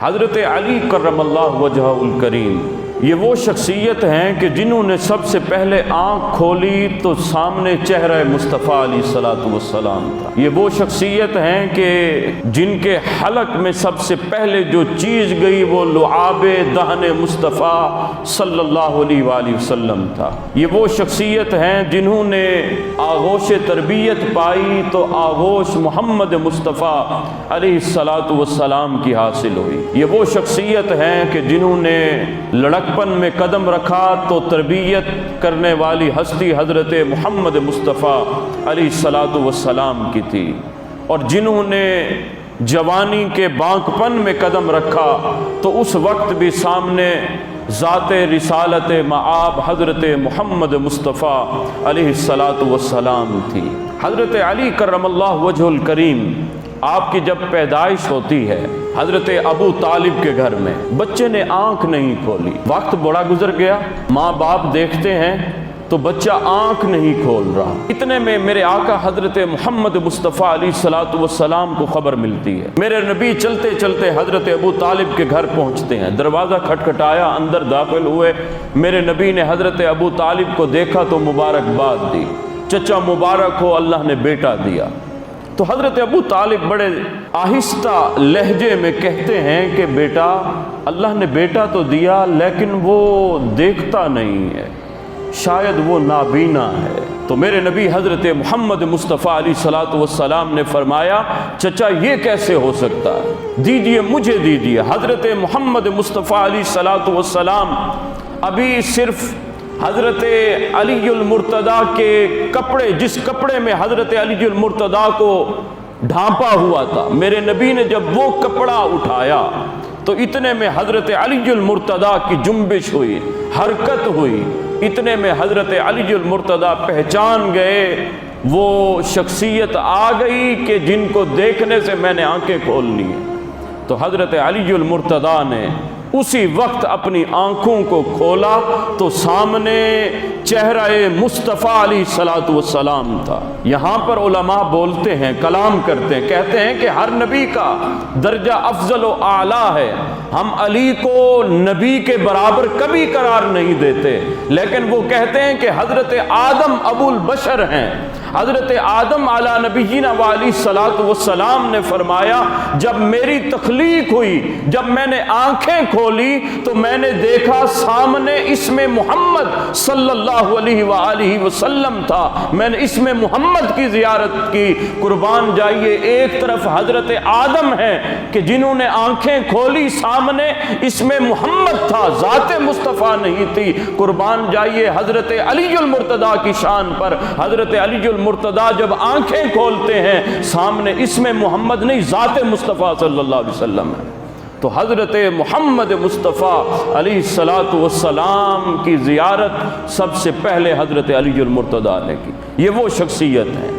حضرت علی کرم اللہ وجہہ الکریم یہ وہ شخصیت ہیں کہ جنہوں نے سب سے پہلے آنکھ کھولی تو سامنے چہرہ مصطفیٰ علیہ الصلوۃ والسلام تھا۔ یہ وہ شخصیت ہیں کہ جن کے حلق میں سب سے پہلے جو چیز گئی وہ لعاب دہن مصطفیٰ صلی اللہ علیہ وآلہ وسلم تھا۔ یہ وہ شخصیت ہیں جنہوں نے آغوش تربیت پائی تو آغوش محمد مصطفیٰ علیہ الصلوۃ والسلام کی حاصل ہوئی۔ یہ وہ شخصیت ہیں کہ جنہوں نے لڑکپن میں قدم رکھا تو تربیت کرنے والی ہستی حضرت محمد مصطفیٰ علیہ الصلوۃ والسلام کی تھی، اور جنہوں نے جوانی کے بانکپن میں قدم رکھا تو اس وقت بھی سامنے ذات رسالت مآب حضرت محمد مصطفیٰ علیہ الصلوۃ والسلام تھی۔ حضرت علی کرم اللہ وجہ الکریم آپ کی جب پیدائش ہوتی ہے حضرت ابو طالب کے گھر میں، بچے نے آنکھ نہیں کھولی، وقت بڑا گزر گیا، ماں باپ دیکھتے ہیں تو بچہ آنکھ نہیں کھول رہا، اتنے میں میرے آقا حضرت محمد مصطفیٰ علیہ الصلوۃ والسلام کو خبر ملتی ہے۔ میرے نبی چلتے چلتے حضرت ابو طالب کے گھر پہنچتے ہیں، دروازہ کھٹکھٹایا، اندر داخل ہوئے، میرے نبی نے حضرت ابو طالب کو دیکھا تو مبارکباد دی، چچا مبارک ہو، اللہ نے بیٹا دیا۔ تو حضرت ابو طالب بڑے آہستہ لہجے میں کہتے ہیں کہ بیٹا، اللہ نے بیٹا تو دیا لیکن وہ دیکھتا نہیں ہے، شاید وہ نابینا ہے۔ تو میرے نبی حضرت محمد مصطفیٰ علیہ الصلوۃ والسلام نے فرمایا چچا یہ کیسے ہو سکتا ہے، دیجئے مجھے دیجئے۔ حضرت محمد مصطفیٰ علیہ الصلوۃ والسلام ابھی صرف حضرت علی المرتضیٰ کے کپڑے، جس کپڑے میں حضرت علی المرتضیٰ کو ڈھانپا ہوا تھا، میرے نبی نے جب وہ کپڑا اٹھایا تو اتنے میں حضرت علی المرتضیٰ کی جنبش ہوئی، حرکت ہوئی، اتنے میں حضرت علی المرتضیٰ پہچان گئے، وہ شخصیت آ گئی کہ جن کو دیکھنے سے میں نے آنکھیں کھولنی ہیں۔ تو حضرت علی المرتضیٰ نے اسی وقت اپنی آنکھوں کو کھولا تو سامنے چہرہ مصطفیٰ علیہ الصلوۃ والسلام تھا۔ یہاں پر علماء بولتے ہیں، کلام کرتے ہیں، کہتے ہیں کہ ہر نبی کا درجہ افضل و اعلیٰ ہے، ہم علی کو نبی کے برابر کبھی قرار نہیں دیتے، لیکن وہ کہتے ہیں کہ حضرت آدم ابو البشر ہیں۔ حضرت آدم علی نبینا وعلیہ الصلوۃ والسلام نے فرمایا جب میری تخلیق ہوئی، جب میں نے آنکھیں کھولی تو میں نے دیکھا سامنے اسم محمد صلی اللہ علیہ وآلہ وسلم تھا، میں نے اسم محمد کی زیارت کی۔ قربان جائیے، ایک طرف حضرت آدم ہیں کہ جنہوں نے آنکھیں کھولی سامنے اسم محمد تھا، ذات مصطفیٰ نہیں تھی۔ قربان جائیے حضرت علی المرتضیٰ کی شان پر، حضرت علی المرتضیٰ جب آنکھیں کھولتے ہیں سامنے اسم محمد نہیں، ذات مصطفیٰ صلی اللہ علیہ وسلم ہے۔ تو حضرت محمد مصطفیٰ علیہ الصلوۃ والسلام کی زیارت سب سے پہلے حضرت علی المرتضیٰ نے کی۔ یہ وہ شخصیت ہیں۔